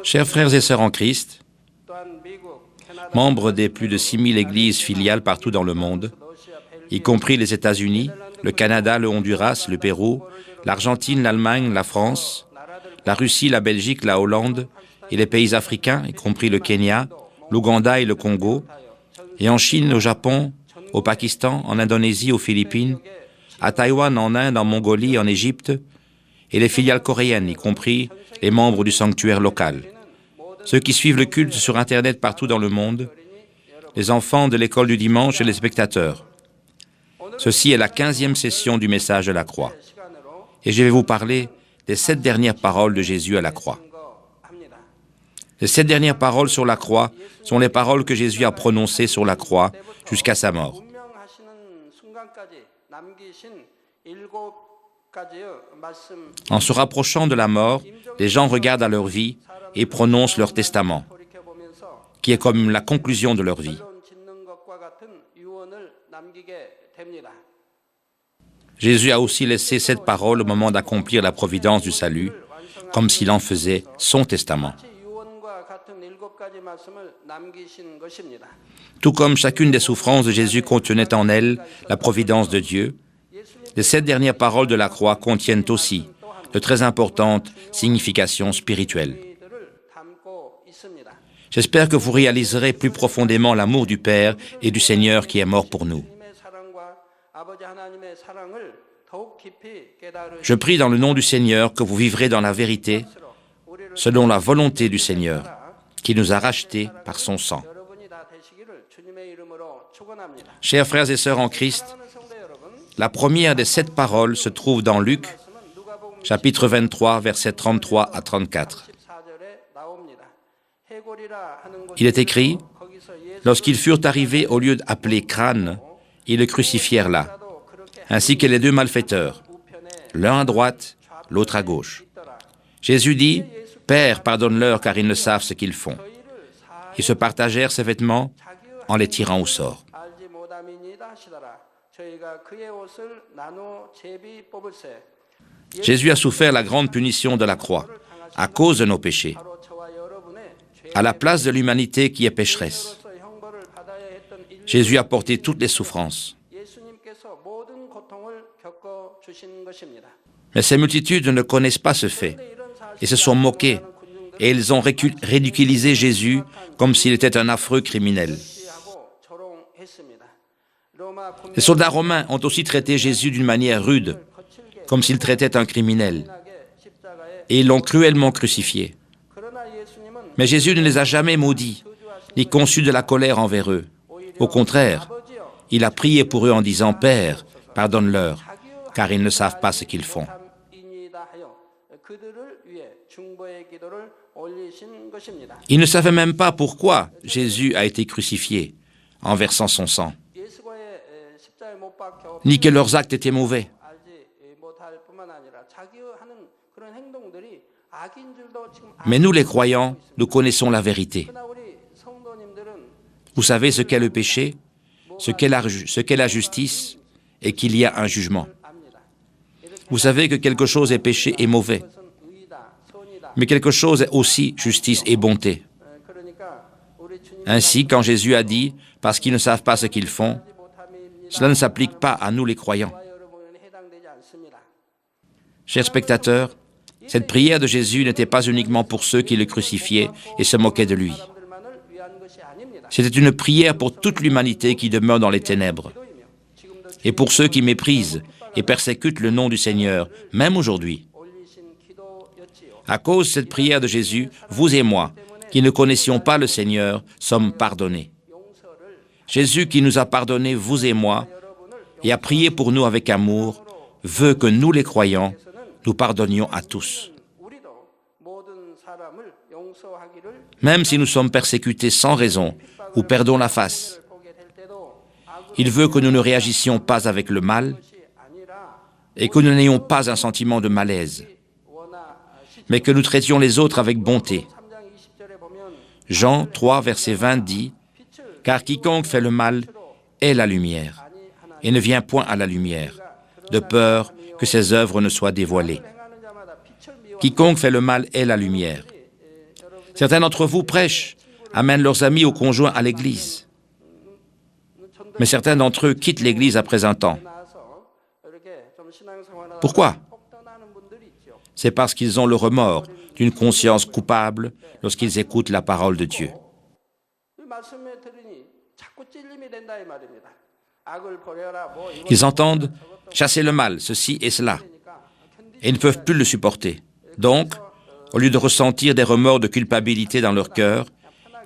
Chers frères et sœurs en Christ, membres des plus de 6000 églises filiales partout dans le monde, y compris les États-Unis, le Canada, le Honduras, le Pérou, l'Argentine, l'Allemagne, la France, la Russie, la Belgique, la Hollande et les pays africains, y compris le Kenya, l'Ouganda et le Congo, et en Chine, au Japon, au Pakistan, en Indonésie, aux Philippines, à Taïwan, en Inde, en Mongolie, en Égypte, et les filiales coréennes, y compris les membres du sanctuaire local, ceux qui suivent le culte sur Internet partout dans le monde, les enfants de l'école du dimanche et les spectateurs. Ceci est la 15e session du message de la croix. Et je vais vous parler des 7 dernières paroles de Jésus à la croix. Les 7 dernières paroles sur la croix sont les paroles que Jésus a prononcées sur la croix jusqu'à sa mort. En se rapprochant de la mort, les gens regardent à leur vie et prononcent leur testament, qui est comme la conclusion de leur vie. Jésus a aussi laissé cette parole au moment d'accomplir la providence du salut, comme s'il en faisait son testament. Tout comme chacune des souffrances de Jésus contenait en elle la providence de Dieu, les 7 dernières paroles de la croix contiennent aussi de très importantes significations spirituelles. J'espère que vous réaliserez plus profondément l'amour du Père et du Seigneur qui est mort pour nous. Je prie dans le nom du Seigneur que vous vivrez dans la vérité, selon la volonté du Seigneur, qui nous a rachetés par son sang. Chers frères et sœurs en Christ, la première des 7 paroles se trouve dans Luc, chapitre 23, versets 33 à 34. Il est écrit, « Lorsqu'ils furent arrivés au lieu appelé Crâne, ils le crucifièrent là, ainsi que les 2 malfaiteurs, l'un à droite, l'autre à gauche. Jésus dit, « Père, pardonne-leur car ils ne savent ce qu'ils font. » Ils se partagèrent ses vêtements en les tirant au sort. Jésus a souffert la grande punition de la croix à cause de nos péchés, à la place de l'humanité qui est pécheresse. Jésus a porté toutes les souffrances. Mais ces multitudes ne connaissent pas ce fait et se sont moqués, et ils ont ridiculisé Jésus comme s'il était un affreux criminel. Les soldats romains ont aussi traité Jésus d'une manière rude, comme s'il traitait un criminel, et ils l'ont cruellement crucifié. Mais Jésus ne les a jamais maudits, ni conçu de la colère envers eux. Au contraire, il a prié pour eux en disant « Père, pardonne-leur, car ils ne savent pas ce qu'ils font. » Ils ne savaient même pas pourquoi Jésus a été crucifié en versant son sang, ni que leurs actes étaient mauvais. Mais nous les croyants, nous connaissons la vérité. Vous savez ce qu'est le péché, ce qu'est la justice et qu'il y a un jugement. Vous savez que quelque chose est péché et mauvais, mais quelque chose est aussi justice et bonté. Ainsi, quand Jésus a dit « parce qu'ils ne savent pas ce qu'ils font », cela ne s'applique pas à nous les croyants. Chers spectateurs, cette prière de Jésus n'était pas uniquement pour ceux qui le crucifiaient et se moquaient de lui. C'était une prière pour toute l'humanité qui demeure dans les ténèbres, et pour ceux qui méprisent et persécutent le nom du Seigneur, même aujourd'hui. À cause de cette prière de Jésus, vous et moi, qui ne connaissions pas le Seigneur, sommes pardonnés. Jésus qui nous a pardonnés, vous et moi, et a prié pour nous avec amour, veut que nous les croyants, nous pardonnions à tous. Même si nous sommes persécutés sans raison ou perdons la face, il veut que nous ne réagissions pas avec le mal et que nous n'ayons pas un sentiment de malaise, mais que nous traitions les autres avec bonté. Jean 3, verset 20 dit « Car quiconque fait le mal est la lumière, et ne vient point à la lumière, de peur que ses œuvres ne soient dévoilées. Quiconque fait le mal est la lumière. » Certains d'entre vous prêchent, amènent leurs amis ou conjoints à l'église. Mais certains d'entre eux quittent l'église après un temps. Pourquoi? C'est parce qu'ils ont le remords d'une conscience coupable lorsqu'ils écoutent la parole de Dieu. Ils entendent « chasser le mal, ceci et cela », et ils ne peuvent plus le supporter. Donc, au lieu de ressentir des remords de culpabilité dans leur cœur,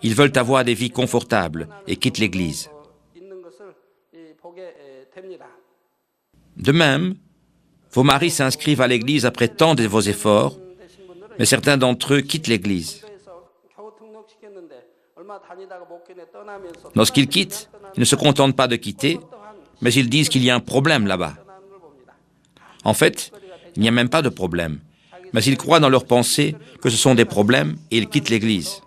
ils veulent avoir des vies confortables et quittent l'Église. De même, vos maris s'inscrivent à l'Église après tant de vos efforts, mais certains d'entre eux quittent l'Église. Lorsqu'ils quittent, ils ne se contentent pas de quitter, mais ils disent qu'il y a un problème là-bas. En fait, il n'y a même pas de problème, mais ils croient dans leur pensée que ce sont des problèmes et ils quittent l'Église.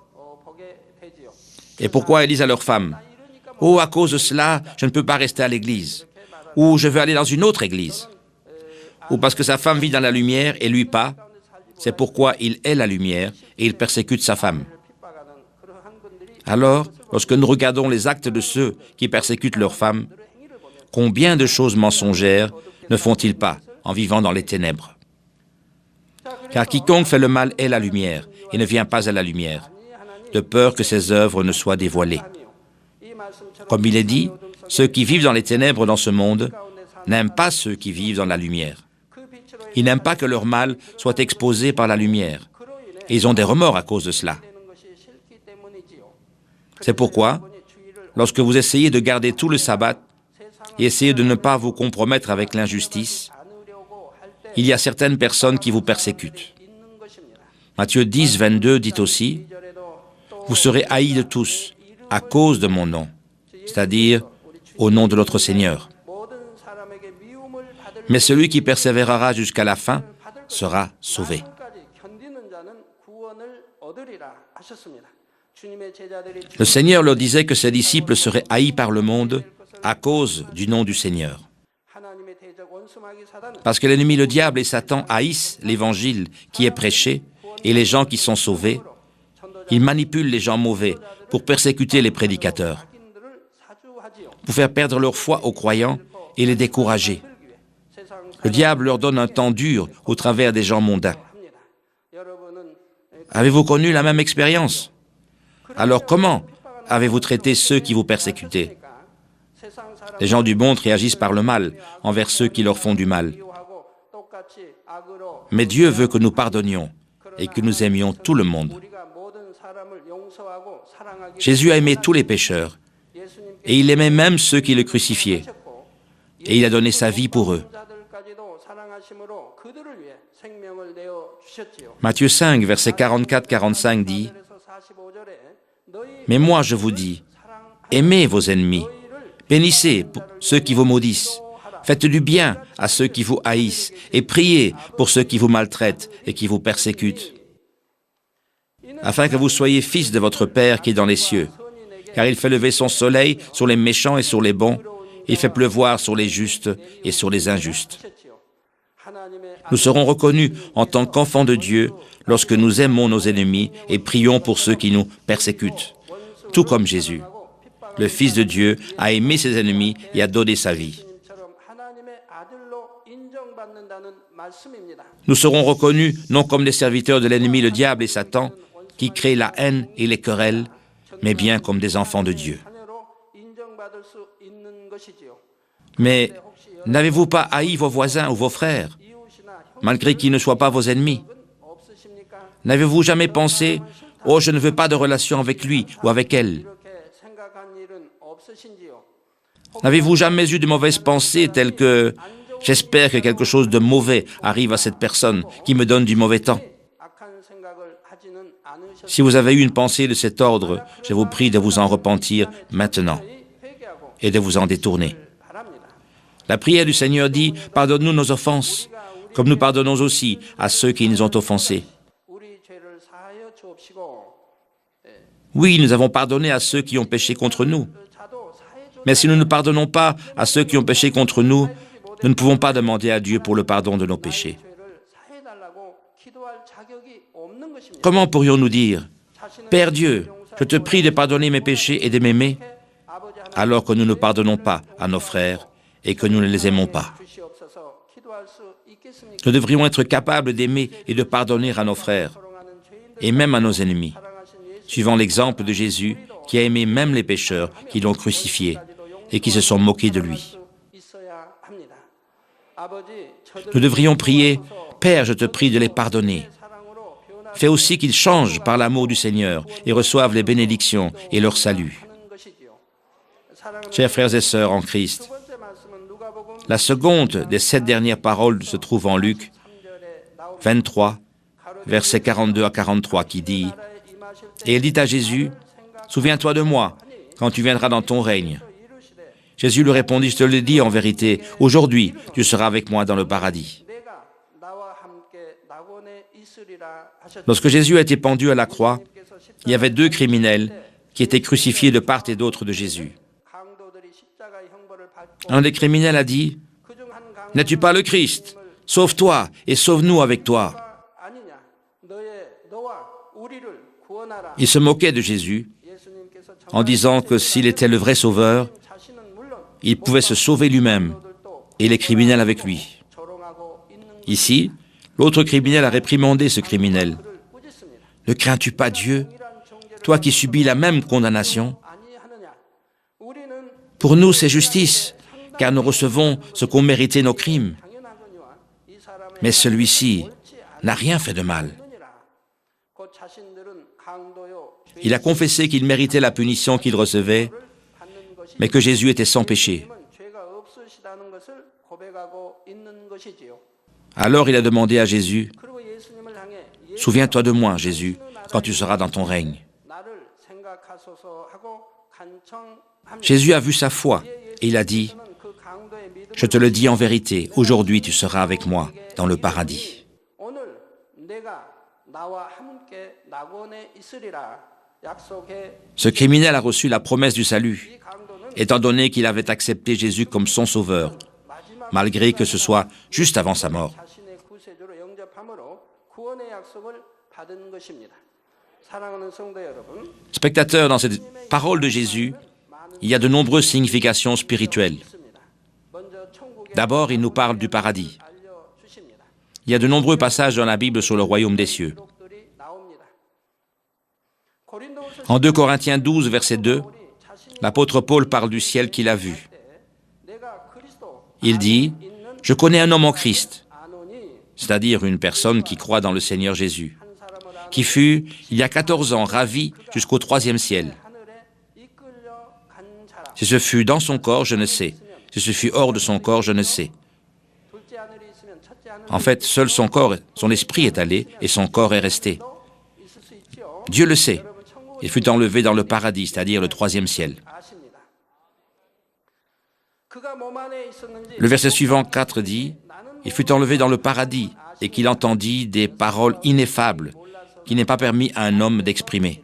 Et pourquoi ils disent à leur femme « Oh, à cause de cela, je ne peux pas rester à l'Église » ou « Je veux aller dans une autre Église » ou parce que sa femme vit dans la lumière et lui pas, c'est pourquoi il est la lumière et il persécute sa femme. Alors, lorsque nous regardons les actes de ceux qui persécutent leurs femmes, combien de choses mensongères ne font-ils pas en vivant dans les ténèbres? Car quiconque fait le mal est la lumière et ne vient pas à la lumière, de peur que ses œuvres ne soient dévoilées. Comme il est dit, ceux qui vivent dans les ténèbres dans ce monde n'aiment pas ceux qui vivent dans la lumière. Ils n'aiment pas que leur mal soit exposé par la lumière. Et ils ont des remords à cause de cela. C'est pourquoi, lorsque vous essayez de garder tout le sabbat et essayez de ne pas vous compromettre avec l'injustice, il y a certaines personnes qui vous persécutent. Matthieu 10, 22 dit aussi « Vous serez haïs de tous à cause de mon nom, c'est-à-dire au nom de notre Seigneur. Mais celui qui persévérera jusqu'à la fin sera sauvé. » Le Seigneur leur disait que ses disciples seraient haïs par le monde à cause du nom du Seigneur. Parce que l'ennemi, le diable et Satan haïssent l'évangile qui est prêché et les gens qui sont sauvés, ils manipulent les gens mauvais pour persécuter les prédicateurs, pour faire perdre leur foi aux croyants et les décourager. Le diable leur donne un temps dur au travers des gens mondains. Avez-vous connu la même expérience? Alors comment avez-vous traité ceux qui vous persécutaient? Les gens du monde réagissent par le mal envers ceux qui leur font du mal. Mais Dieu veut que nous pardonnions et que nous aimions tout le monde. Jésus a aimé tous les pécheurs et il aimait même ceux qui le crucifiaient. Et il a donné sa vie pour eux. Matthieu 5, versets 44-45 dit « Mais moi je vous dis, aimez vos ennemis, bénissez ceux qui vous maudissent, faites du bien à ceux qui vous haïssent et priez pour ceux qui vous maltraitent et qui vous persécutent, afin que vous soyez fils de votre Père qui est dans les cieux, car il fait lever son soleil sur les méchants et sur les bons, et il fait pleuvoir sur les justes et sur les injustes. Nous serons reconnus en tant qu'enfants de Dieu lorsque nous aimons nos ennemis et prions pour ceux qui nous persécutent, tout comme Jésus. Le Fils de Dieu a aimé ses ennemis et a donné sa vie. Nous serons reconnus non comme des serviteurs de l'ennemi, le diable et Satan, qui créent la haine et les querelles, mais bien comme des enfants de Dieu. Mais n'avez-vous pas haï vos voisins ou vos frères, malgré qu'ils ne soient pas vos ennemis? N'avez-vous jamais pensé « Oh, je ne veux pas de relation avec lui ou avec elle » ? N'avez-vous jamais eu de mauvaises pensées telles que « J'espère que quelque chose de mauvais arrive à cette personne qui me donne du mauvais temps » ? Si vous avez eu une pensée de cet ordre, je vous prie de vous en repentir maintenant et de vous en détourner. La prière du Seigneur dit « Pardonne-nous nos offenses, comme nous pardonnons aussi à ceux qui nous ont offensés. » Oui, nous avons pardonné à ceux qui ont péché contre nous. Mais si nous ne pardonnons pas à ceux qui ont péché contre nous, nous ne pouvons pas demander à Dieu pour le pardon de nos péchés. Comment pourrions-nous dire « Père Dieu, je te prie de pardonner mes péchés et de m'aimer, alors que nous ne pardonnons pas à nos frères et que nous ne les aimons pas. » Nous devrions être capables d'aimer et de pardonner à nos frères, et même à nos ennemis, suivant l'exemple de Jésus qui a aimé même les pécheurs qui l'ont crucifié et qui se sont moqués de lui. Nous devrions prier « Père, je te prie de les pardonner. Fais aussi qu'ils changent par l'amour du Seigneur et reçoivent les bénédictions et leur salut. » Chers frères et sœurs en Christ, la seconde des 7 dernières paroles se trouve en Luc 23, versets 42 à 43, qui dit « Et il dit à Jésus, « Souviens-toi de moi, quand tu viendras dans ton règne. » Jésus lui répondit, « Je te le dis en vérité, aujourd'hui tu seras avec moi dans le paradis. » Lorsque Jésus a été pendu à la croix, il y avait 2 criminels qui étaient crucifiés de part et d'autre de Jésus. Un des criminels a dit, « N'es-tu pas le Christ? Sauve-toi et sauve-nous avec toi. » Il se moquait de Jésus en disant que s'il était le vrai sauveur, il pouvait se sauver lui-même et les criminels avec lui. Ici, l'autre criminel a réprimandé ce criminel. « Ne crains-tu pas Dieu, toi qui subis la même condamnation? Pour nous, c'est justice, car nous recevons ce qu'ont mérité nos crimes. Mais celui-ci n'a rien fait de mal. » Il a confessé qu'il méritait la punition qu'il recevait, mais que Jésus était sans péché. Alors il a demandé à Jésus, « Souviens-toi de moi, Jésus, quand tu seras dans ton règne. » Jésus a vu sa foi et il a dit, « Je te le dis en vérité, aujourd'hui tu seras avec moi dans le paradis. » Ce criminel a reçu la promesse du salut, étant donné qu'il avait accepté Jésus comme son sauveur, malgré que ce soit juste avant sa mort. Spectateurs, dans cette parole de Jésus, il y a de nombreuses significations spirituelles. D'abord, il nous parle du paradis. Il y a de nombreux passages dans la Bible sur le royaume des cieux. En 2 Corinthiens 12, verset 2, l'apôtre Paul parle du ciel qu'il a vu. Il dit, « Je connais un homme en Christ, c'est-à-dire une personne qui croit dans le Seigneur Jésus, qui fut, il y a 14 ans, ravi jusqu'au 3e ciel. Si ce fut dans son corps, je ne sais. Si ce fut hors de son corps, je ne sais. » En fait, seul son esprit est allé et son corps est resté. Dieu le sait. Il fut enlevé dans le paradis, c'est-à-dire le 3e ciel. Le verset suivant, 4, dit, « Il fut enlevé dans le paradis et qu'il entendit des paroles ineffables qu'il n'est pas permis à un homme d'exprimer. »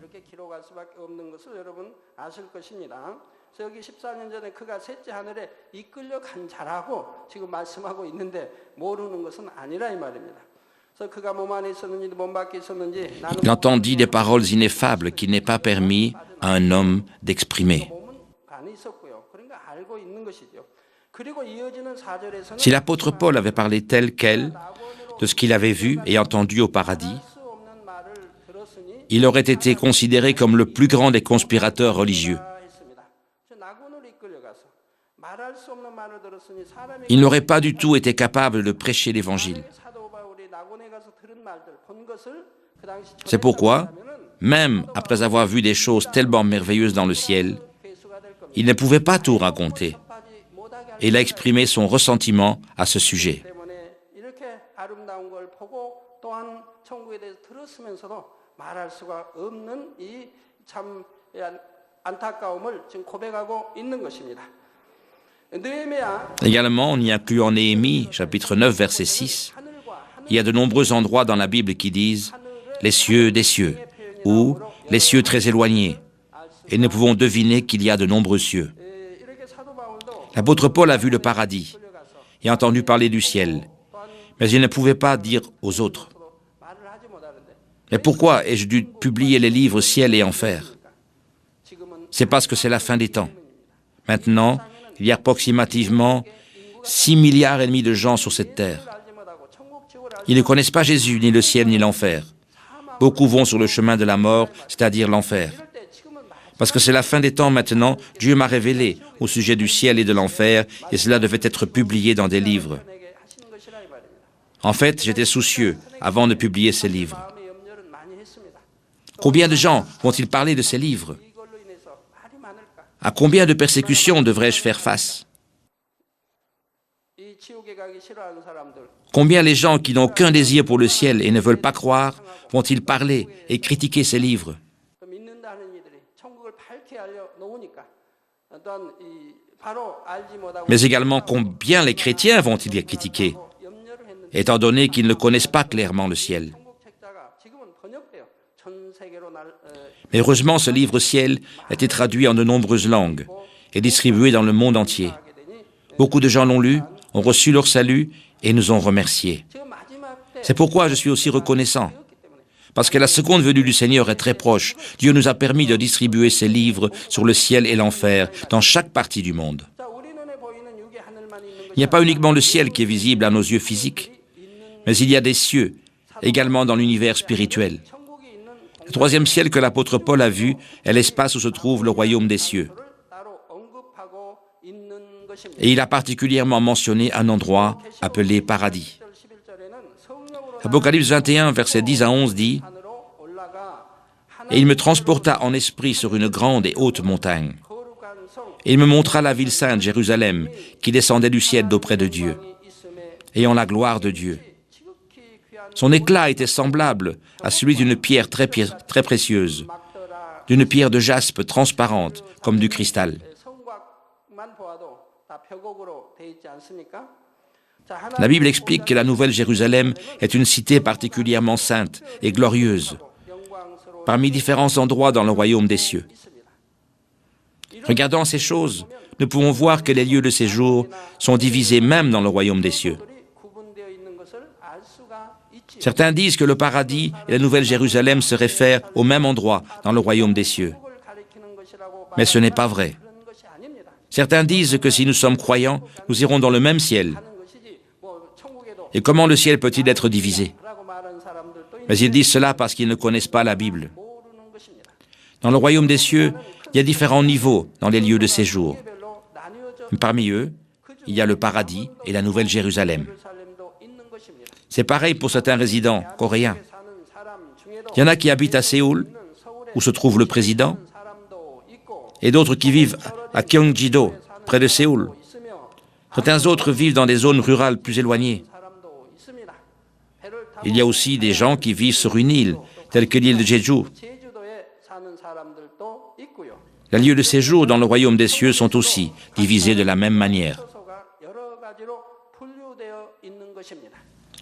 Il entendit des paroles ineffables qu'il n'est pas permis à un homme d'exprimer. Si l'apôtre Paul avait parlé tel quel de ce qu'il avait vu et entendu au paradis, il aurait été considéré comme le plus grand des conspirateurs religieux. Il n'aurait pas du tout été capable de prêcher l'Évangile. C'est pourquoi, même après avoir vu des choses tellement merveilleuses dans le ciel, il ne pouvait pas tout raconter. Et il a exprimé son ressentiment à ce sujet. Également, on y inclut en Néhémie, chapitre 9, verset 6, il y a de nombreux endroits dans la Bible qui disent « les cieux des cieux » ou « les cieux très éloignés » et nous pouvons deviner qu'il y a de nombreux cieux. L'apôtre Paul a vu le paradis et a entendu parler du ciel, mais il ne pouvait pas dire aux autres. Mais pourquoi ai-je dû publier les livres Ciel et Enfer? C'est parce que c'est la fin des temps. Maintenant, il y a approximativement 6,5 milliards de gens sur cette terre. Ils ne connaissent pas Jésus, ni le ciel, ni l'enfer. Beaucoup vont sur le chemin de la mort, c'est-à-dire l'enfer. Parce que c'est la fin des temps maintenant, Dieu m'a révélé au sujet du ciel et de l'enfer, et cela devait être publié dans des livres. En fait, j'étais soucieux avant de publier ces livres. Combien de gens vont-ils parler de ces livres? À combien de persécutions devrais-je faire face? Combien les gens qui n'ont aucun désir pour le ciel et ne veulent pas croire vont-ils parler et critiquer ces livres? Mais également, combien les chrétiens vont-ils les critiquer, étant donné qu'ils ne connaissent pas clairement le ciel? Mais heureusement, ce livre Ciel a été traduit en de nombreuses langues et distribué dans le monde entier. Beaucoup de gens l'ont lu, ont reçu leur salut et nous ont remerciés. C'est pourquoi je suis aussi reconnaissant. Parce que la seconde venue du Seigneur est très proche. Dieu nous a permis de distribuer ces livres sur le ciel et l'enfer dans chaque partie du monde. Il n'y a pas uniquement le ciel qui est visible à nos yeux physiques, mais il y a des cieux, également dans l'univers spirituel. Le troisième ciel que l'apôtre Paul a vu est l'espace où se trouve le royaume des cieux. Et il a particulièrement mentionné un endroit appelé paradis. Apocalypse 21, versets 10 à 11 dit « Et il me transporta en esprit sur une grande et haute montagne. Et il me montra la ville sainte, Jérusalem, qui descendait du ciel d'auprès de Dieu, ayant la gloire de Dieu. Son éclat était semblable à celui d'une pierre très précieuse, d'une pierre de jaspe transparente, comme du cristal. » La Bible explique que la Nouvelle Jérusalem est une cité particulièrement sainte et glorieuse, parmi différents endroits dans le royaume des cieux. Regardant ces choses, nous pouvons voir que les lieux de séjour sont divisés même dans le royaume des cieux. Certains disent que le paradis et la Nouvelle Jérusalem se réfèrent au même endroit dans le royaume des cieux. Mais ce n'est pas vrai. Certains disent que si nous sommes croyants, nous irons dans le même ciel. Et comment le ciel peut-il être divisé? Mais ils disent cela parce qu'ils ne connaissent pas la Bible. Dans le royaume des cieux, il y a différents niveaux dans les lieux de séjour. Parmi eux, il y a le paradis et la Nouvelle Jérusalem. C'est pareil pour certains résidents coréens. Il y en a qui habitent à Séoul, où se trouve le président, et d'autres qui vivent à Gyeonggi-do, près de Séoul. Certains autres vivent dans des zones rurales plus éloignées. Il y a aussi des gens qui vivent sur une île, telle que l'île de Jeju. Les lieux de séjour dans le royaume des cieux sont aussi divisés de la même manière.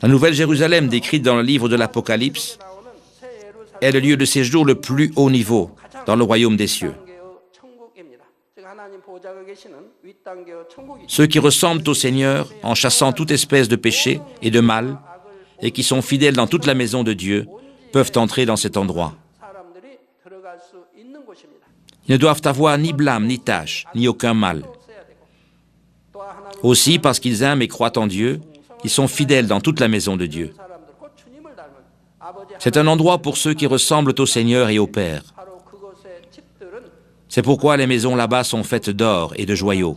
La Nouvelle Jérusalem, décrite dans le livre de l'Apocalypse, est le lieu de séjour le plus haut niveau dans le royaume des cieux. Ceux qui ressemblent au Seigneur en chassant toute espèce de péché et de mal et qui sont fidèles dans toute la maison de Dieu peuvent entrer dans cet endroit. Ils ne doivent avoir ni blâme, ni tâche, ni aucun mal. Aussi, parce qu'ils aiment et croient en Dieu, ils sont fidèles dans toute la maison de Dieu. C'est un endroit pour ceux qui ressemblent au Seigneur et au Père. C'est pourquoi les maisons là-bas sont faites d'or et de joyaux.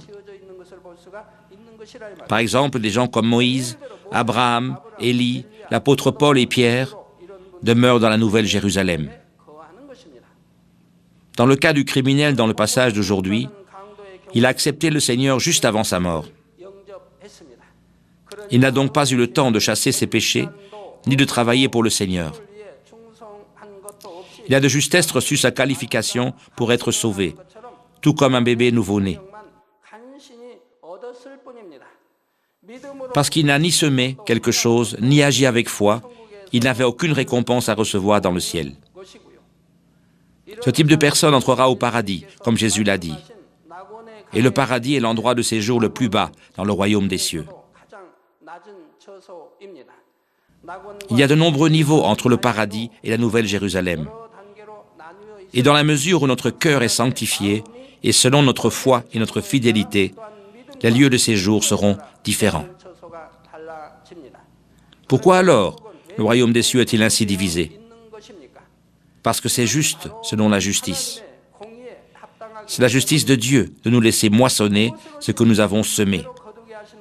Par exemple, des gens comme Moïse, Abraham, Élie, l'apôtre Paul et Pierre demeurent dans la Nouvelle Jérusalem. Dans le cas du criminel dans le passage d'aujourd'hui, il a accepté le Seigneur juste avant sa mort. Il n'a donc pas eu le temps de chasser ses péchés, ni de travailler pour le Seigneur. Il a de justesse reçu sa qualification pour être sauvé, tout comme un bébé nouveau-né. Parce qu'il n'a ni semé quelque chose, ni agi avec foi, il n'avait aucune récompense à recevoir dans le ciel. Ce type de personne entrera au paradis, comme Jésus l'a dit. Et le paradis est l'endroit de séjour le plus bas dans le royaume des cieux. Il y a de nombreux niveaux entre le paradis et la Nouvelle Jérusalem. Et dans la mesure où notre cœur est sanctifié, et selon notre foi et notre fidélité, les lieux de séjour seront différents. Pourquoi alors le royaume des cieux est-il ainsi divisé? Parce que c'est juste selon la justice. C'est la justice de Dieu de nous laisser moissonner ce que nous avons semé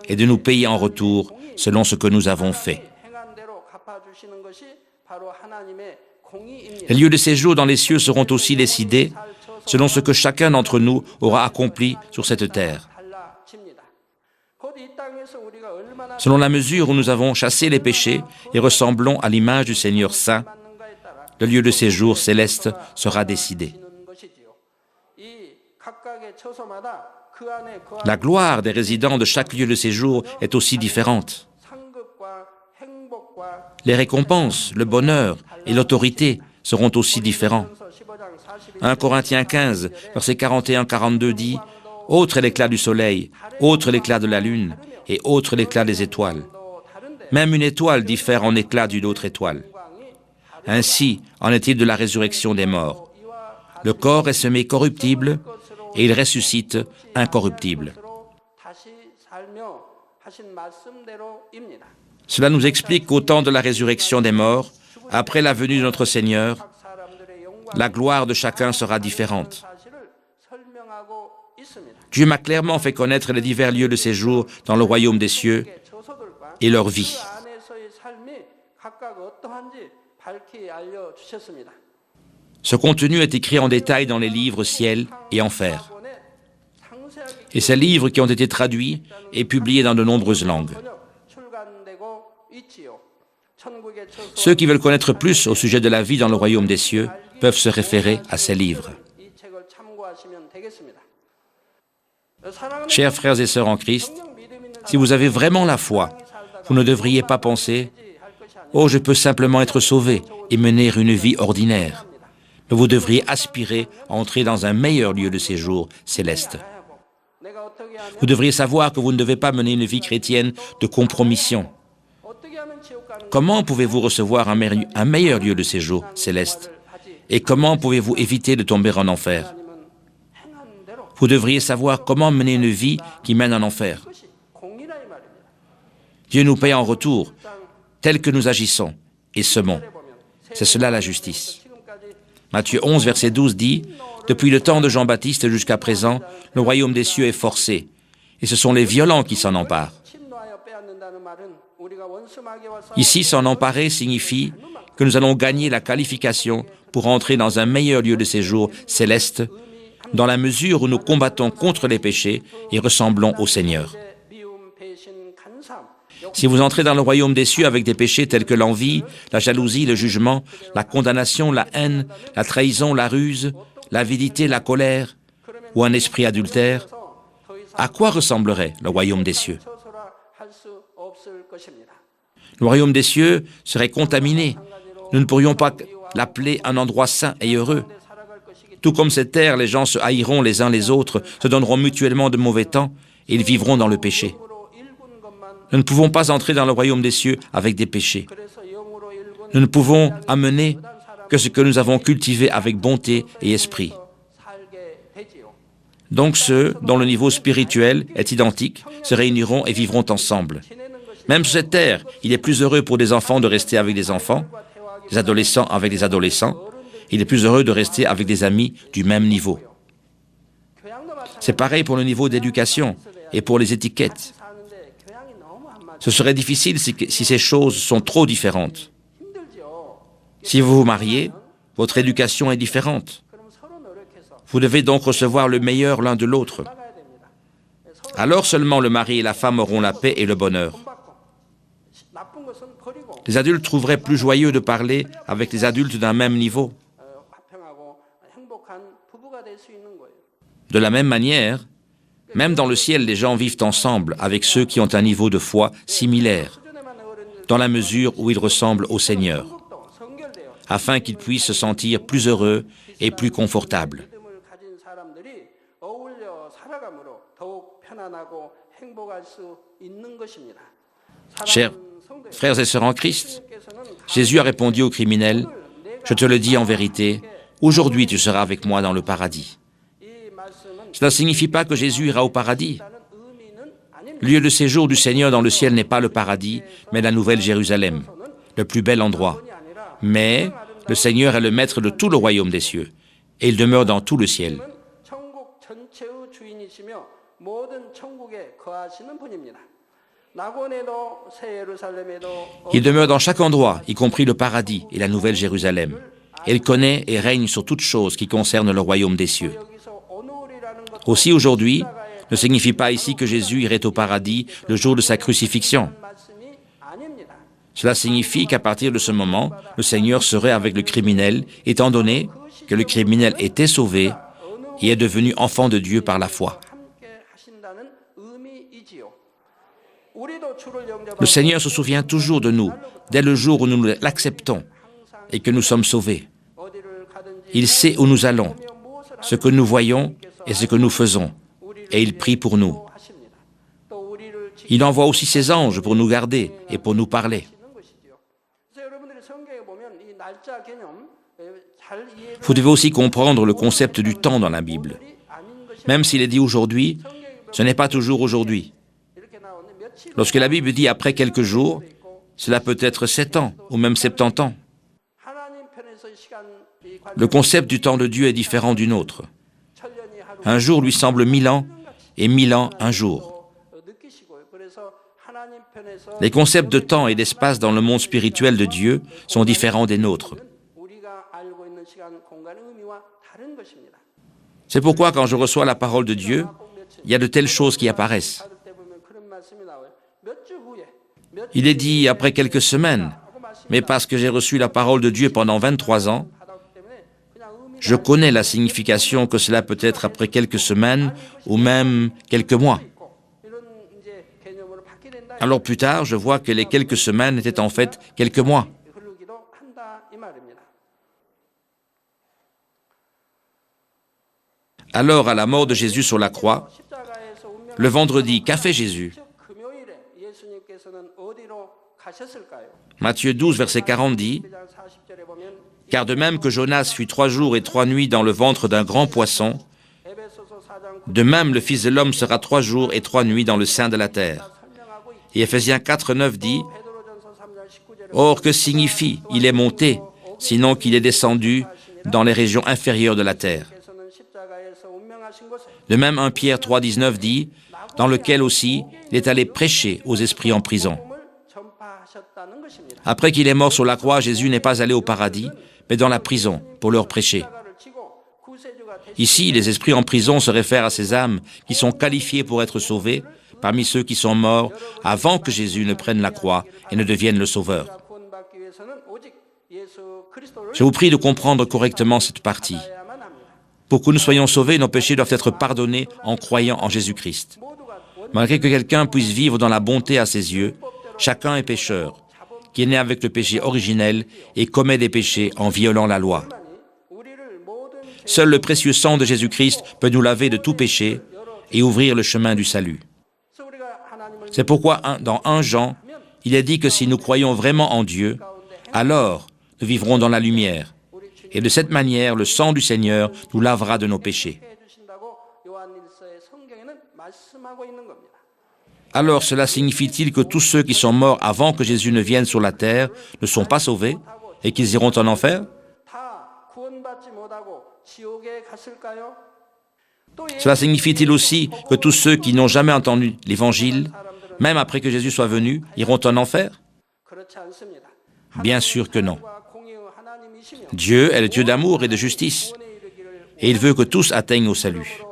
et de nous payer en retour selon ce que nous avons fait. Les lieux de séjour dans les cieux seront aussi décidés selon ce que chacun d'entre nous aura accompli sur cette terre. Selon la mesure où nous avons chassé les péchés et ressemblons à l'image du Seigneur Saint, le lieu de séjour céleste sera décidé. La gloire des résidents de chaque lieu de séjour est aussi différente. Les récompenses, le bonheur et l'autorité seront aussi différents. 1 Corinthiens 15, versets 41-42 dit « Autre est l'éclat du soleil, autre l'éclat de la lune, et autre l'éclat des étoiles. Même une étoile diffère en éclat d'une autre étoile. Ainsi en est-il de la résurrection des morts. Le corps est semé corruptible, et il ressuscite incorruptible. » Cela nous explique qu'au temps de la résurrection des morts, après la venue de notre Seigneur, la gloire de chacun sera différente. Dieu m'a clairement fait connaître les divers lieux de séjour dans le royaume des cieux et leur vie. Ce contenu est écrit en détail dans les livres Ciel et Enfer. Et ces livres qui ont été traduits et publiés dans de nombreuses langues. Ceux qui veulent connaître plus au sujet de la vie dans le royaume des cieux peuvent se référer à ces livres. Chers frères et sœurs en Christ, si vous avez vraiment la foi, vous ne devriez pas penser « Oh, je peux simplement être sauvé et mener une vie ordinaire ». Mais vous devriez aspirer à entrer dans un meilleur lieu de séjour céleste. Vous devriez savoir que vous ne devez pas mener une vie chrétienne de compromission. Comment pouvez-vous recevoir un meilleur lieu de séjour céleste? Et comment pouvez-vous éviter de tomber en enfer? Vous devriez savoir comment mener une vie qui mène en enfer. Dieu nous paye en retour, tel que nous agissons et semons. C'est cela la justice. Matthieu 11, verset 12 dit « Depuis le temps de Jean-Baptiste jusqu'à présent, le royaume des cieux est forcé, et ce sont les violents qui s'en emparent. » Ici, s'en emparer signifie que nous allons gagner la qualification pour entrer dans un meilleur lieu de séjour céleste, dans la mesure où nous combattons contre les péchés et ressemblons au Seigneur. Si vous entrez dans le royaume des cieux avec des péchés tels que l'envie, la jalousie, le jugement, la condamnation, la haine, la trahison, la ruse, l'avidité, la colère, ou un esprit adultère, à quoi ressemblerait le royaume des cieux? Le royaume des cieux serait contaminé. Nous ne pourrions pas l'appeler un endroit saint et heureux. Tout comme cette terre, les gens se haïront les uns les autres, se donneront mutuellement de mauvais temps, et ils vivront dans le péché. Nous ne pouvons pas entrer dans le royaume des cieux avec des péchés. Nous ne pouvons amener que ce que nous avons cultivé avec bonté et esprit. Donc ceux dont le niveau spirituel est identique se réuniront et vivront ensemble. Même sur cette terre, il est plus heureux pour des enfants de rester avec des enfants, des adolescents avec des adolescents. Il est plus heureux de rester avec des amis du même niveau. C'est pareil pour le niveau d'éducation et pour les étiquettes. Ce serait difficile si ces choses sont trop différentes. Si vous vous mariez, votre éducation est différente. Vous devez donc recevoir le meilleur l'un de l'autre. Alors seulement le mari et la femme auront la paix et le bonheur. Les adultes trouveraient plus joyeux de parler avec les adultes d'un même niveau. De la même manière, même dans le ciel, les gens vivent ensemble avec ceux qui ont un niveau de foi similaire, dans la mesure où ils ressemblent au Seigneur, afin qu'ils puissent se sentir plus heureux et plus confortables. Chers frères et sœurs en Christ, Jésus a répondu au criminel, « Je te le dis en vérité, aujourd'hui tu seras avec moi dans le paradis. » Cela ne signifie pas que Jésus ira au paradis. Le lieu de séjour du Seigneur dans le ciel n'est pas le paradis, mais la nouvelle Jérusalem, le plus bel endroit. Mais le Seigneur est le maître de tout le royaume des cieux, et il demeure dans tout le ciel. Il demeure dans chaque endroit, y compris le paradis et la nouvelle Jérusalem. Et il connaît et règne sur toutes choses qui concernent le royaume des cieux. Aussi aujourd'hui, ne signifie pas ici que Jésus irait au paradis le jour de sa crucifixion. Cela signifie qu'à partir de ce moment, le Seigneur serait avec le criminel, étant donné que le criminel était sauvé et est devenu enfant de Dieu par la foi. Le Seigneur se souvient toujours de nous, dès le jour où nous l'acceptons et que nous sommes sauvés. Il sait où nous allons, ce que nous voyons et ce que nous faisons, et il prie pour nous. Il envoie aussi ses anges pour nous garder et pour nous parler. Vous devez aussi comprendre le concept du temps dans la Bible. Même s'il est dit aujourd'hui, ce n'est pas toujours aujourd'hui. Lorsque la Bible dit après quelques jours, cela peut être 7 ans ou même 70 ans. Le concept du temps de Dieu est différent du nôtre. Un jour lui semble 1000 ans et 1000 ans un jour. Les concepts de temps et d'espace dans le monde spirituel de Dieu sont différents des nôtres. C'est pourquoi quand je reçois la parole de Dieu, il y a de telles choses qui apparaissent. Il est dit après quelques semaines, mais parce que j'ai reçu la parole de Dieu pendant 23 ans, je connais la signification que cela peut être après quelques semaines ou même quelques mois. Alors plus tard, je vois que les quelques semaines étaient en fait quelques mois. Alors, à la mort de Jésus sur la croix, le vendredi, qu'a fait Jésus? Matthieu 12, verset 40 dit, « Car de même que Jonas fut 3 jours et 3 nuits dans le ventre d'un grand poisson, de même le Fils de l'homme sera 3 jours et 3 nuits dans le sein de la terre. » Et Ephésiens 4, 9 dit, « Or, que signifie « il est monté » sinon qu'il est descendu dans les régions inférieures de la terre ?» De même, 1 Pierre 3, 19 dit, « Dans lequel aussi il est allé prêcher aux esprits en prison. » Après qu'il est mort sur la croix, Jésus n'est pas allé au paradis, mais dans la prison pour leur prêcher. Ici, les esprits en prison se réfèrent à ces âmes qui sont qualifiées pour être sauvées parmi ceux qui sont morts avant que Jésus ne prenne la croix et ne devienne le Sauveur. Je vous prie de comprendre correctement cette partie. Pour que nous soyons sauvés, nos péchés doivent être pardonnés en croyant en Jésus-Christ. Malgré que quelqu'un puisse vivre dans la bonté à ses yeux, chacun est pécheur, qui est né avec le péché originel et commet des péchés en violant la loi. Seul le précieux sang de Jésus-Christ peut nous laver de tout péché et ouvrir le chemin du salut. C'est pourquoi dans 1 Jean, il est dit que si nous croyons vraiment en Dieu, alors nous vivrons dans la lumière. Et de cette manière, le sang du Seigneur nous lavera de nos péchés. Alors cela signifie-t-il que tous ceux qui sont morts avant que Jésus ne vienne sur la terre ne sont pas sauvés et qu'ils iront en enfer? Cela signifie-t-il aussi que tous ceux qui n'ont jamais entendu l'Évangile, même après que Jésus soit venu, iront en enfer? Bien sûr que non. Dieu est le Dieu d'amour et de justice, et il veut que tous atteignent au salut.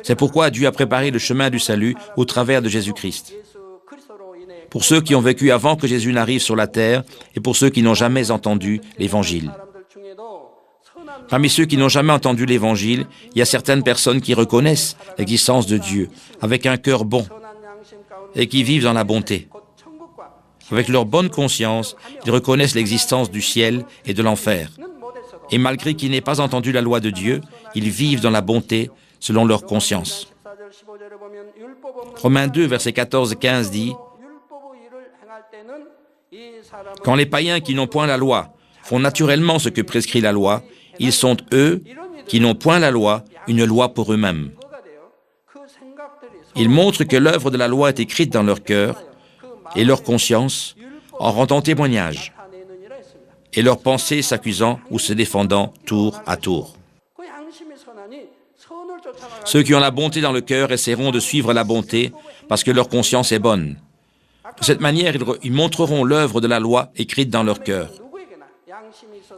C'est pourquoi Dieu a préparé le chemin du salut au travers de Jésus-Christ. Pour ceux qui ont vécu avant que Jésus n'arrive sur la terre et pour ceux qui n'ont jamais entendu l'Évangile. Parmi ceux qui n'ont jamais entendu l'Évangile, il y a certaines personnes qui reconnaissent l'existence de Dieu avec un cœur bon et qui vivent dans la bonté. Avec leur bonne conscience, ils reconnaissent l'existence du ciel et de l'enfer. Et malgré qu'ils n'aient pas entendu la loi de Dieu, ils vivent dans la bonté selon leur conscience. Romains 2, versets 14 et 15 dit, Quand les païens qui n'ont point la loi font naturellement ce que prescrit la loi, ils sont, eux, qui n'ont point la loi, une loi pour eux-mêmes. Ils montrent que l'œuvre de la loi est écrite dans leur cœur et leur conscience en rendant témoignage, et leurs pensées s'accusant ou se défendant tour à tour. Ceux qui ont la bonté dans le cœur essaieront de suivre la bonté parce que leur conscience est bonne. De cette manière, ils montreront l'œuvre de la loi écrite dans leur cœur.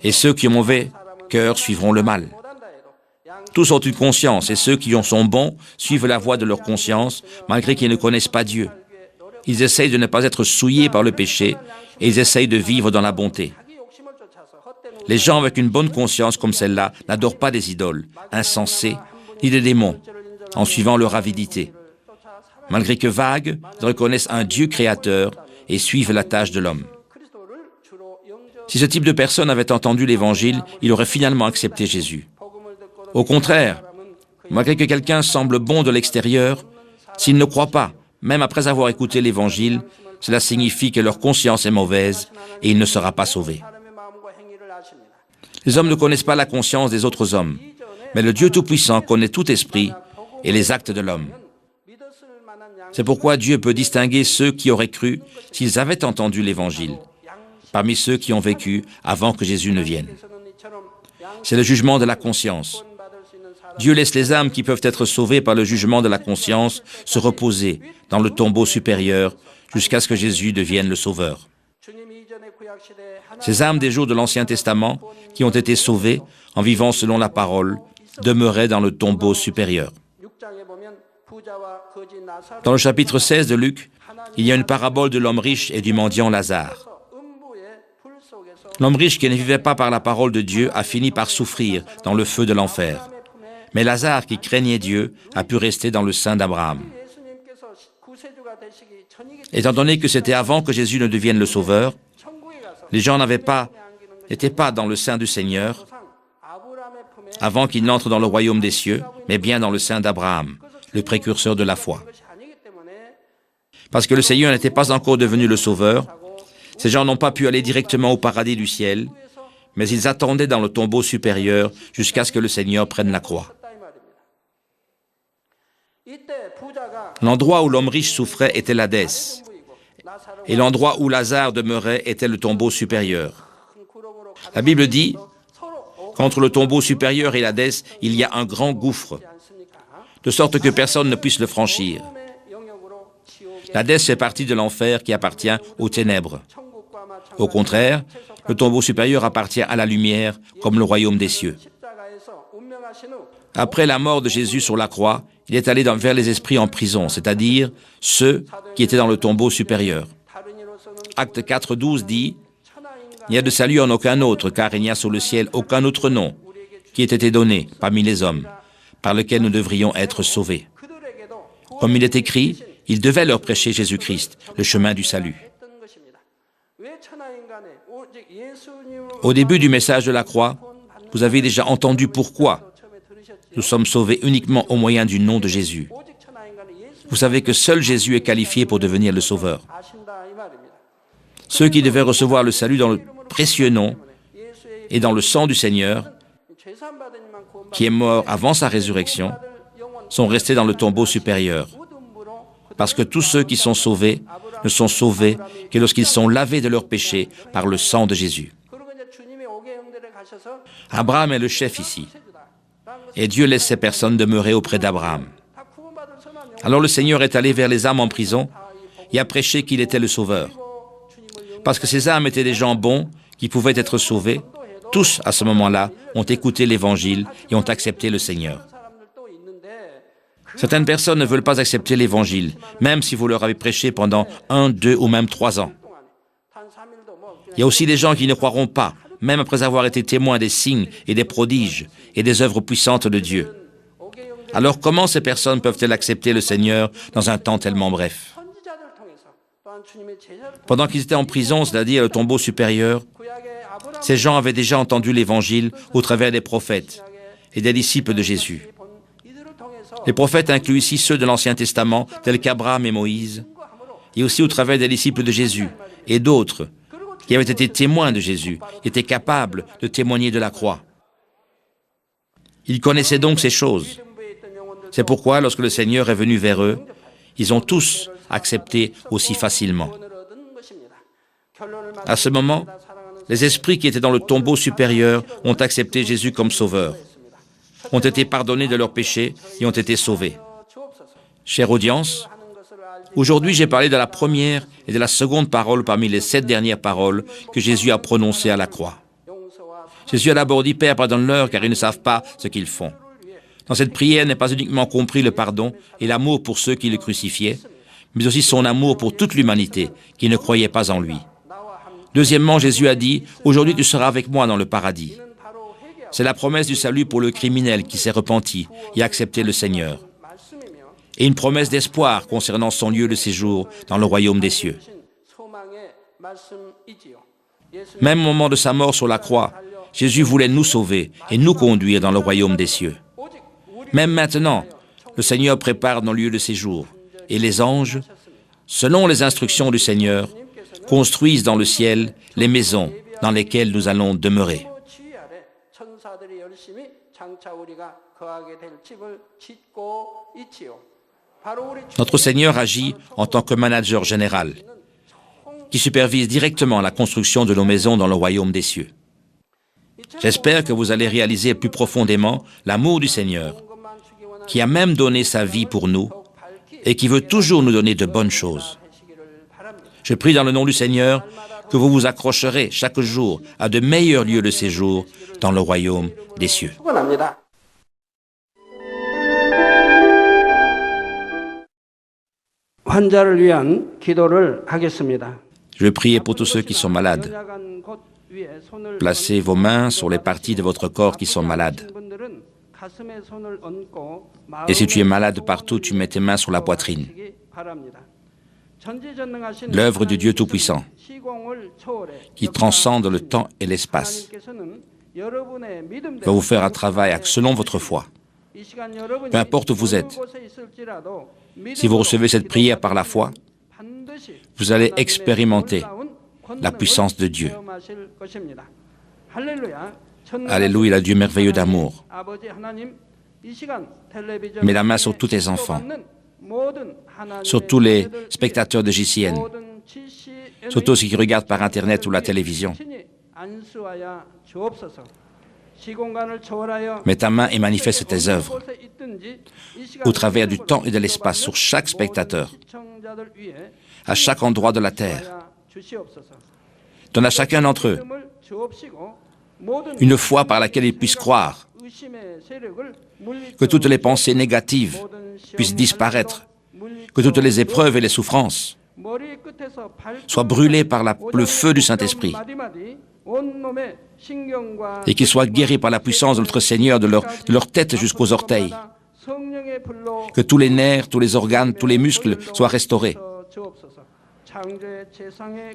Et ceux qui ont mauvais cœur suivront le mal. Tous ont une conscience, et ceux qui en sont bons suivent la voie de leur conscience, malgré qu'ils ne connaissent pas Dieu. Ils essayent de ne pas être souillés par le péché, et ils essayent de vivre dans la bonté. Les gens avec une bonne conscience comme celle-là n'adorent pas des idoles, insensés, ni des démons, en suivant leur avidité. Malgré que vagues, ils reconnaissent un Dieu créateur et suivent la tâche de l'homme. Si ce type de personne avait entendu l'Évangile, il aurait finalement accepté Jésus. Au contraire, malgré que quelqu'un semble bon de l'extérieur, s'il ne croit pas, même après avoir écouté l'Évangile, cela signifie que leur conscience est mauvaise et il ne sera pas sauvé. Les hommes ne connaissent pas la conscience des autres hommes, mais le Dieu Tout-Puissant connaît tout esprit et les actes de l'homme. C'est pourquoi Dieu peut distinguer ceux qui auraient cru s'ils avaient entendu l'Évangile, parmi ceux qui ont vécu avant que Jésus ne vienne. C'est le jugement de la conscience. Dieu laisse les âmes qui peuvent être sauvées par le jugement de la conscience se reposer dans le tombeau supérieur jusqu'à ce que Jésus devienne le Sauveur. Ces âmes des jours de l'Ancien Testament, qui ont été sauvées en vivant selon la parole, demeuraient dans le tombeau supérieur. Dans le chapitre 16 de Luc, il y a une parabole de l'homme riche et du mendiant Lazare. L'homme riche qui ne vivait pas par la parole de Dieu a fini par souffrir dans le feu de l'enfer. Mais Lazare, qui craignait Dieu, a pu rester dans le sein d'Abraham. Étant donné que c'était avant que Jésus ne devienne le Sauveur, les gens n'étaient pas dans le sein du Seigneur avant qu'il n'entre dans le royaume des cieux, mais bien dans le sein d'Abraham, le précurseur de la foi. Parce que le Seigneur n'était pas encore devenu le Sauveur, ces gens n'ont pas pu aller directement au paradis du ciel, mais ils attendaient dans le tombeau supérieur jusqu'à ce que le Seigneur prenne la croix. L'endroit où l'homme riche souffrait était l'Hadès, et l'endroit où Lazare demeurait était le tombeau supérieur. La Bible dit qu'entre le tombeau supérieur et l'Hadès, il y a un grand gouffre, de sorte que personne ne puisse le franchir. L'Hadès fait partie de l'enfer qui appartient aux ténèbres. Au contraire, le tombeau supérieur appartient à la lumière, comme le royaume des cieux. Après la mort de Jésus sur la croix, il est allé vers les esprits en prison, c'est-à-dire ceux qui étaient dans le tombeau supérieur. Acte 4:12 dit « Il n'y a de salut en aucun autre, car il n'y a sur le ciel aucun autre nom qui ait été donné parmi les hommes, par lequel nous devrions être sauvés. » Comme il est écrit, il devait leur prêcher Jésus-Christ, le chemin du salut. Au début du message de la croix, vous avez déjà entendu pourquoi nous sommes sauvés uniquement au moyen du nom de Jésus. Vous savez que seul Jésus est qualifié pour devenir le Sauveur. Ceux qui devaient recevoir le salut dans le précieux nom et dans le sang du Seigneur, qui est mort avant sa résurrection, sont restés dans le tombeau supérieur. Parce que tous ceux qui sont sauvés ne sont sauvés que lorsqu'ils sont lavés de leurs péchés par le sang de Jésus. Abraham est le chef ici, et Dieu laisse ces personnes demeurer auprès d'Abraham. Alors le Seigneur est allé vers les âmes en prison et a prêché qu'il était le Sauveur. Parce que ces âmes étaient des gens bons qui pouvaient être sauvés, tous à ce moment-là ont écouté l'Évangile et ont accepté le Seigneur. Certaines personnes ne veulent pas accepter l'Évangile, même si vous leur avez prêché pendant 1, 2 ou même 3 ans. Il y a aussi des gens qui ne croiront pas, même après avoir été témoins des signes et des prodiges et des œuvres puissantes de Dieu. Alors comment ces personnes peuvent-elles accepter le Seigneur dans un temps tellement bref? Pendant qu'ils étaient en prison, c'est-à-dire le tombeau supérieur, ces gens avaient déjà entendu l'Évangile au travers des prophètes et des disciples de Jésus. Les prophètes incluent ici ceux de l'Ancien Testament, tels qu'Abraham et Moïse, et aussi au travers des disciples de Jésus et d'autres qui avaient été témoins de Jésus, qui étaient capables de témoigner de la croix. Ils connaissaient donc ces choses. C'est pourquoi, lorsque le Seigneur est venu vers eux, ils ont tous accepté aussi facilement. À ce moment, les esprits qui étaient dans le tombeau supérieur ont accepté Jésus comme sauveur, ont été pardonnés de leurs péchés et ont été sauvés. Chère audience, aujourd'hui j'ai parlé de la première et de la seconde parole parmi les 7 dernières paroles que Jésus a prononcées à la croix. Jésus a d'abord dit « Père, pardonne-leur, car ils ne savent pas ce qu'ils font ». Dans cette prière n'est pas uniquement compris le pardon et l'amour pour ceux qui le crucifiaient, mais aussi son amour pour toute l'humanité qui ne croyait pas en lui. Deuxièmement, Jésus a dit « Aujourd'hui tu seras avec moi dans le paradis ». C'est la promesse du salut pour le criminel qui s'est repenti et a accepté le Seigneur. Et une promesse d'espoir concernant son lieu de séjour dans le royaume des cieux. Même au moment de sa mort sur la croix, Jésus voulait nous sauver et nous conduire dans le royaume des cieux. Même maintenant, le Seigneur prépare nos lieux de séjour et les anges, selon les instructions du Seigneur, construisent dans le ciel les maisons dans lesquelles nous allons demeurer. Notre Seigneur agit en tant que manager général, qui supervise directement la construction de nos maisons dans le royaume des cieux. J'espère que vous allez réaliser plus profondément l'amour du Seigneur, qui a même donné sa vie pour nous et qui veut toujours nous donner de bonnes choses. Je prie dans le nom du Seigneur que vous vous accrocherez chaque jour à de meilleurs lieux de séjour dans le royaume des cieux. Je vais prier pour tous ceux qui sont malades. Placez vos mains sur les parties de votre corps qui sont malades. Et si tu es malade partout, tu mets tes mains sur la poitrine. L'œuvre du Dieu Tout-Puissant, qui transcende le temps et l'espace, va vous faire un travail selon votre foi. Peu importe où vous êtes, si vous recevez cette prière par la foi, vous allez expérimenter la puissance de Dieu. Alléluia, le Dieu merveilleux d'amour. Mets la main sur tous tes enfants, sur tous les spectateurs de JCN, sur tous ceux qui regardent par Internet ou la télévision. Mets ta main et manifeste tes œuvres au travers du temps et de l'espace sur chaque spectateur, à chaque endroit de la terre. Donne à chacun d'entre eux une foi par laquelle ils puissent croire, que toutes les pensées négatives puissent disparaître, que toutes les épreuves et les souffrances soient brûlées par le feu du Saint-Esprit et qu'ils soient guéris par la puissance de notre Seigneur de leur tête jusqu'aux orteils, que tous les nerfs, tous les organes, tous les muscles soient restaurés,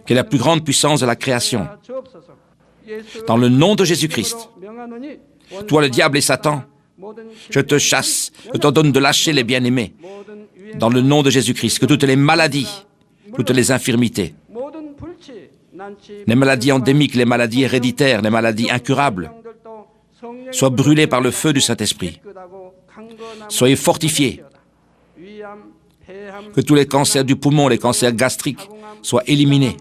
que la plus grande puissance de la création, dans le nom de Jésus-Christ, toi le diable et Satan, je te chasse, je t'ordonne de lâcher les bien-aimés, dans le nom de Jésus-Christ, que toutes les maladies, toutes les infirmités, les maladies endémiques, les maladies héréditaires, les maladies incurables, soient brûlées par le feu du Saint-Esprit. Soyez fortifiés. Que tous les cancers du poumon, les cancers gastriques soient éliminés.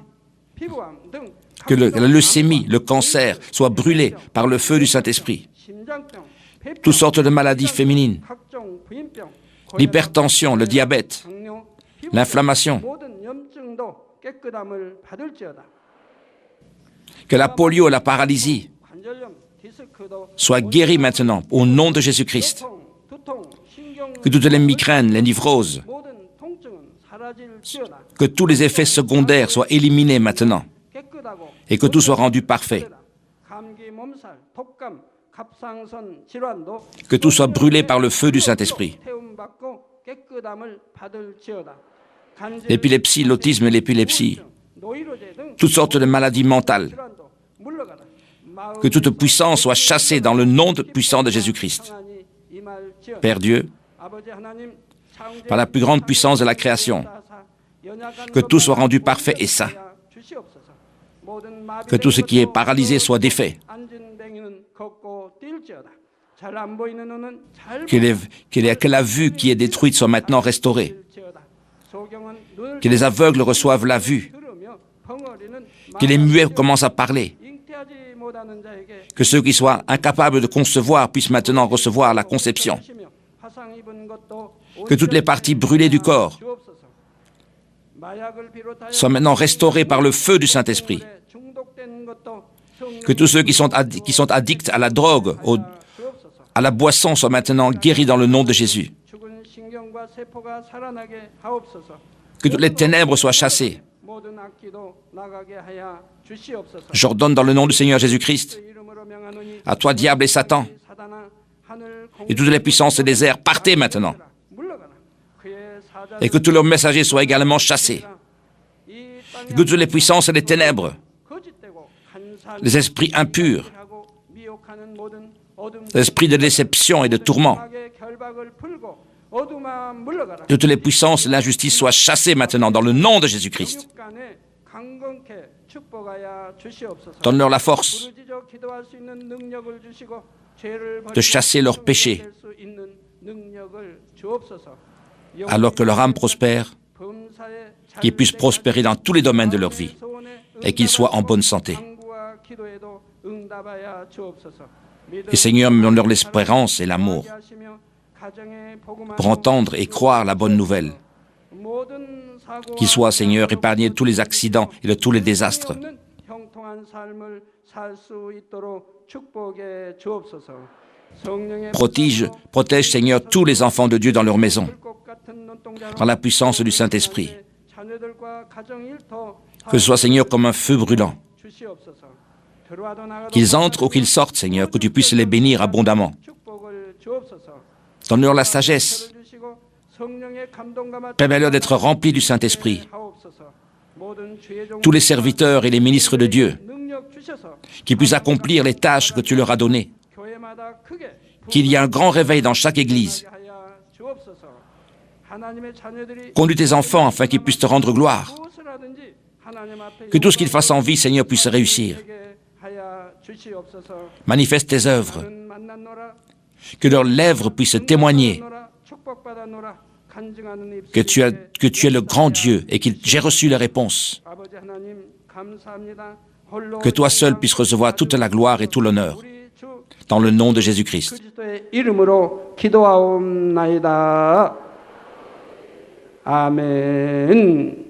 Que la leucémie, le cancer, soient brûlés par le feu du Saint-Esprit. Toutes sortes de maladies féminines, l'hypertension, le diabète, l'inflammation, que la polio, la paralysie soient guéris maintenant au nom de Jésus-Christ. Que toutes les migraines, les névroses, que tous les effets secondaires soient éliminés maintenant et que tout soit rendu parfait. Que tout soit brûlé par le feu du Saint-Esprit. L'épilepsie, l'autisme et l'épilepsie, toutes sortes de maladies mentales, que toute puissance soit chassée dans le nom puissant de Jésus-Christ. Père Dieu, par la plus grande puissance de la création, que tout soit rendu parfait et saint. Que tout ce qui est paralysé soit défait. Que la vue qui est détruite soit maintenant restaurée. Que les aveugles reçoivent la vue. Que les muets commencent à parler. Que ceux qui soient incapables de concevoir puissent maintenant recevoir la conception. Que toutes les parties brûlées du corps soient maintenant restaurées par le feu du Saint-Esprit. Que tous ceux qui sont addicts à la drogue, à la boisson soient maintenant guéris dans le nom de Jésus. Que toutes les ténèbres soient chassées. J'ordonne dans le nom du Seigneur Jésus-Christ, à toi diable et Satan, et toutes les puissances des airs, partez maintenant. Et que tous leurs messagers soient également chassés. Et que toutes les puissances des ténèbres, les esprits impurs, les esprits de déception et de tourment, toutes les puissances de l'injustice soient chassées maintenant dans le nom de Jésus-Christ. Donne-leur la force de chasser leurs péchés, alors que leur âme prospère, qu'ils puissent prospérer dans tous les domaines de leur vie et qu'ils soient en bonne santé. Et Seigneur, donne-leur l'espérance et l'amour pour entendre et croire la bonne nouvelle. Qu'ils soient, Seigneur, épargnés de tous les accidents et de tous les désastres. Protège, Seigneur, tous les enfants de Dieu dans leur maison, par la puissance du Saint-Esprit. Que ce soit, Seigneur, comme un feu brûlant. Qu'ils entrent ou qu'ils sortent, Seigneur, que tu puisses les bénir abondamment. Donne-leur la sagesse. Permets-leur d'être remplis du Saint-Esprit. Tous les serviteurs et les ministres de Dieu, qui puissent accomplir les tâches que tu leur as données. Qu'il y ait un grand réveil dans chaque église. Conduis tes enfants afin qu'ils puissent te rendre gloire. Que tout ce qu'ils fassent en vie, Seigneur, puisse réussir. Manifeste tes œuvres. Que leurs lèvres puissent témoigner que tu es le grand Dieu et que j'ai reçu les réponses. Que toi seul puisses recevoir toute la gloire et tout l'honneur. Dans le nom de Jésus-Christ. 아멘.